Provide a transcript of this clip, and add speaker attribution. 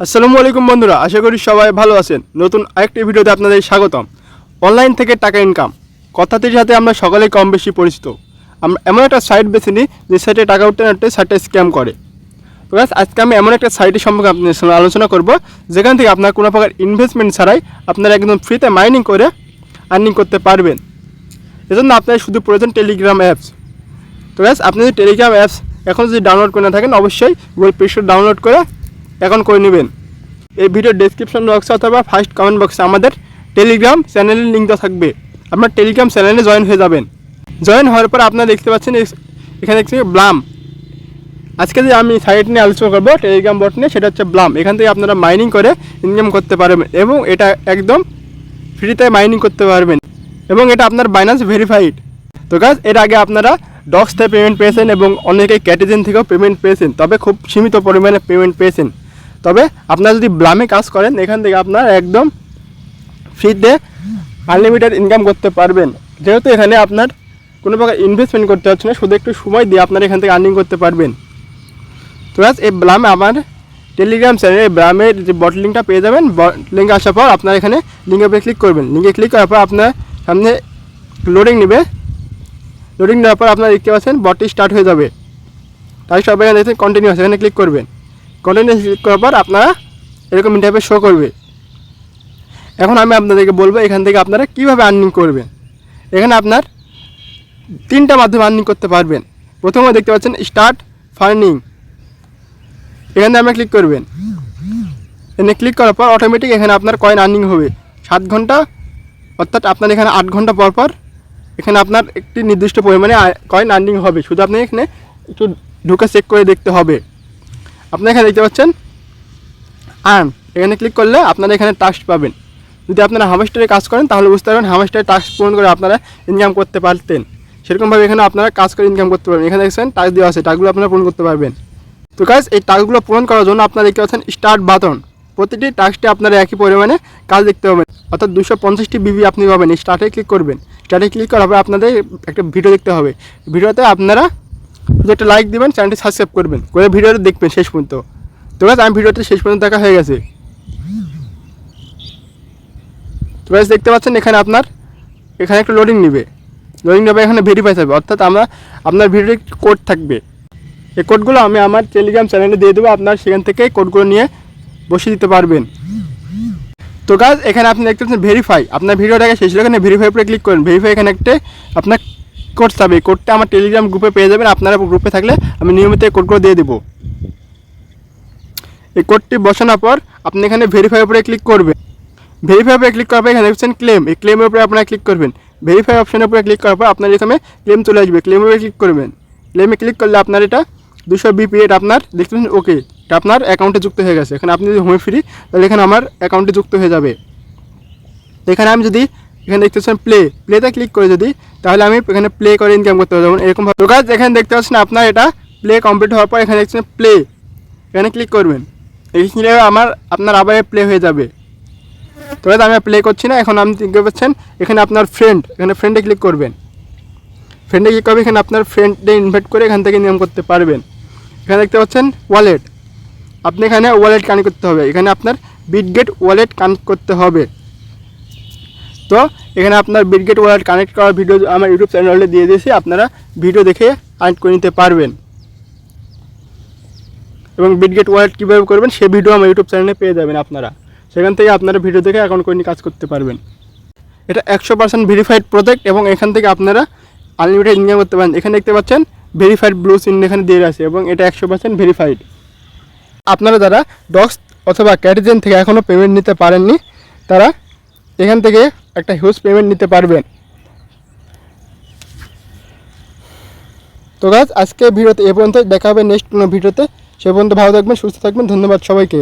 Speaker 1: আসসালামু আলাইকুম বন্ধুরা, আশা করি সবাই ভালো আছেন। নতুন আরেকটি ভিডিওতে আপনাদের স্বাগতম। অনলাইন থেকে টাকা ইনকাম কথাটির সাথে আমরা সকলেই কম বেশি পরিচিত। আমরা এমন একটা সাইট বেছে নিই যে সাইটে টাকা উঠতে সাইটে স্ক্যাম করে। তো গাইস, আজকে আমি এমন একটা সাইটের সম্পর্কে আপনাদের সঙ্গে আলোচনা করব যেখান থেকে আপনার কোনো প্রকার ইনভেস্টমেন্ট ছাড়াই আপনারা একদম ফ্রিতে মাইনিং করে আর্নিং করতে পারবেন। এজন্য আপনার শুধু প্রয়োজন টেলিগ্রাম অ্যাপস। তো গাইস, আপনি যদি টেলিগ্রাম অ্যাপস এখন যদি ডাউনলোড করে না থাকেন, অবশ্যই গুগল প্লে স্টোর ডাউনলোড করে এখন করে নেবেন। এই ভিডিও ডেসক্রিপশন বক্সে অথবা ফার্স্ট কমেন্ট বক্সে আমাদের টেলিগ্রাম চ্যানেলের লিঙ্ক দেওয়া থাকবে। আপনার টেলিগ্রাম চ্যানেলে জয়েন হয়ে যাবেন। জয়েন হওয়ার পর আপনারা দেখতে পাচ্ছেন এখানে দেখছি ব্লাম। আজকে যে আমি সাইট নিয়ে আলোচনা করবো টেলিগ্রাম বট নিয়ে, সেটা হচ্ছে ব্লাম। এখান থেকে আপনারা মাইনিং করে ইনকাম করতে পারবেন এবং এটা একদম ফ্রিতে মাইনিং করতে পারবেন এবং এটা আপনার বাইন্যান্স ভেরিফাইড। তো গাইস, এর আগে আপনারা ডক্স থেকে পেমেন্ট পেয়েছেন এবং অনেকে ক্যাটিজেন থেকেও পেমেন্ট পেয়েছেন, তবে খুব সীমিত পরিমাণে পেমেন্ট পেয়েছেন। তবে আপনারা যদি ব্লামে কাজ করেন, এখান থেকে আপনারা একদম ফ্রিতে আনলিমিটেড ইনকাম করতে পারবেন। যেহেতু এখানে আপনার কোনো প্রকার ইনভেস্টমেন্ট করতে হচ্ছে না, শুধু একটু সময় দিয়ে আপনারা এখান থেকে আর্নিং করতে পারবেন। তো গাইস, এই ব্লামে আমার টেলিগ্রাম চ্যানেলে ব্লামের যে বট লিঙ্কটা পেয়ে যাবেন। বট লিঙ্কে আসার পর আপনারা এখানে লিঙ্কের উপরে ক্লিক করবেন। লিঙ্কে ক্লিক করার পর আপনার সামনে লোডিং নেবে। লোডিং নেওয়ার পর আপনারা দেখতে পাচ্ছেন বটটি স্টার্ট হয়ে যাবে। তাই সবাই এখানে দেখছেন কন্টিনিউ, এখানে ক্লিক করবেন। কন্টিনিউ ক্লিক করার পর আপনারা এরকম ইন্টারফেস শো করবে। এখন আমি আপনাদেরকে বলবো এখান থেকে আপনারা কীভাবে আর্নিং করবেন। এখানে আপনার তিনটা মাধ্যমে আর্নিং করতে পারবেন। প্রথমে দেখতে পাচ্ছেন স্টার্ট ফার্নিং, এখানে আপনারা ক্লিক করবেন। এখানে ক্লিক করার পর অটোমেটিক এখানে আপনার কয়েন আর্নিং হবে 7 ঘন্টা, অর্থাৎ আপনার এখানে 8 ঘন্টা পর পর এখানে আপনার একটি নির্দিষ্ট পরিমাণে কয়েন আর্নিং হবে। শুধু আপনি এখানে একটু ঢুকে চেক করে দেখতে হবে। আপনি এখানে দেখতে পাচ্ছেন আর্ন, এখানে ক্লিক করলে আপনারা এখানে টাস্ক পাবেন। যদি আপনারা হামস্টারে কাজ করেন তাহলে বুঝতে পারবেন হামস্টারে টাস্ক পূরণ করে আপনারা ইনকাম করতে পারতেন। সেরকমভাবে এখানে আপনারা কাজ করে ইনকাম করতে পারবেন। এখানে দেখছেন টাস্ক দেওয়া আছে, টাস্কগুলো আপনারা পূরণ করতে পারবেন। তো গাইস, এই টাস্কগুলো পূরণ করার জন্য আপনারা দেখতে পাচ্ছেন স্টার্ট বাটন। প্রতিটি টাস্কটি আপনারা একই পরিমাণে কাজ দেখতে পাবেন, অর্থাৎ 250টি বিবি আপনি পাবেন। স্টার্টে ক্লিক করবেন। স্টার্টে ক্লিক করার পর আপনাদের একটা ভিডিও দেখতে হবে। ভিডিওতে আপনারা যদি একটা লাইক দেবেন, চ্যানেলটি সাবস্ক্রাইব করবেন, করে ভিডিওটা দেখবেন শেষ পর্যন্ত। তো গাইস, আমি ভিডিওটি শেষ পর্যন্ত দেখা হয়ে গেছে। তো গাইস, দেখতে পাচ্ছেন এখানে এখানে একটা লোডিং নেবে। লোডিং নেবে, এখানে ভেরিফাই থাকবে, অর্থাৎ আপনার ভিডিওতে কোড থাকবে। এই কোডগুলো আমি আমার টেলিগ্রাম চ্যানেলে দিয়ে দেবো। আপনার সেখান থেকে কোডগুলো নিয়ে বসিয়ে দিতে পারবেন। তো গাইস, এখানে আপনি দেখতে পাচ্ছেন ভেরিফাই। আপনার ভিডিওটাকে শেষ হলে এখানে ভেরিফাই উপরে ক্লিক করেন। ভেরিফাই এখানে একটা আপনার কোড থাকবে। এই কোডটা আমার টেলিগ্রাম গ্রুপে পেয়ে যাবেন। আপনারা গ্রুপে থাকলে আমি নিয়মিত এই কোডগুলো দিয়ে দেবো। এই কোডটি বসানোর পর আপনি এখানে ভেরিফাই উপরে ক্লিক করবেন। ভেরিফাই উপরে ক্লিক করার পর এখানে দেখছেন ক্লেম, এই ক্লেমের উপরে আপনারা ক্লিক করবেন। ভেরিফাই অপশনের উপরে ক্লিক করার পর আপনার এখানে ক্লেম চলে আসবে। ক্লেমের উপরে ক্লিক করবেন। ক্লেমে ক্লিক করলে আপনার এটা 200 বিপি এটা আপনার দেখতে পাচ্ছেন ওকে, এটা আপনার অ্যাকাউন্টে যুক্ত হয়ে গেছে। এখানে আপনি যদি হোম ফ্রি তাহলে এখানে আমার অ্যাকাউন্টে যুক্ত হয়ে যাবে। এখানে আমি যদি এখানে দেখতে পাচ্ছেন প্লেতে ক্লিক করে যদি, তাহলে আমি এখানে প্লে করে ইনকাম করতে পারবো এরকমভাবে। তো গাইস, এখানে দেখতে পাচ্ছেন আপনার এটা প্লে কমপ্লিট হওয়ার পর এখানে দেখছেন প্লে, এখানে ক্লিক করবেন। এইখানে আপনার আবার প্লে হয়ে যাবে। তো গাইস, আমি প্লে করছি না। এখন আপনি দেখতে পাচ্ছেন এখানে আপনার ফ্রেন্ড, এখানে ফ্রেন্ডে ক্লিক করবেন। ফ্রেন্ডে ক্লিক করবে, এখানে আপনার ফ্রেন্ডে ইনভাইট করে এখান থেকে ইনকাম করতে পারবেন। এখানে দেখতে পাচ্ছেন ওয়ালেট, আপনি এখানে ওয়ালেট কানেক্ট করতে হবে। এখানে আপনার বিটগেট ওয়ালেট কানেক্ট করতে হবে। তো এখানে আপনার বিটগেট ওয়ালেট কানেক্ট করার ভিডিও আমার ইউটিউব চ্যানেলে দিয়ে দিয়েছি, আপনারা ভিডিও দেখে কানেক্ট করে নিতে পারবেন। এবং বিটগেট ওয়ালেট কীভাবে করবেন সে ভিডিও আমার ইউটিউব চ্যানেলে পেয়ে যাবেন। আপনারা সেখান থেকে আপনারা ভিডিও দেখে অ্যাকাউন্ট করে নিয়ে কাজ করতে পারবেন। এটা 100% ভেরিফাইড প্রজেক্ট এবং এখান থেকে আপনারা আনলিমিটেড ইনকাম করতে পারেন। এখানে দেখতে পাচ্ছেন ভেরিফাইড ব্লু চিহ্ন এখানে দিয়ে আছে এবং এটা 100% ভেরিফাইড। আপনারা যারা ডক্স অথবা ক্যাটিজেন থেকে এখনও পেমেন্ট নিতে পারেননি, তারা এখান থেকে একটা হিউজ পেমেন্ট নিতে পারবেন। তো গাইস, আজকে ভিডিওতে এ পর্যন্ত, দেখা হবে নেক্সট কোনো ভিডিওতে। সে পর্যন্ত ভালো থাকবেন, সুস্থ থাকবেন। ধন্যবাদ সবাইকে।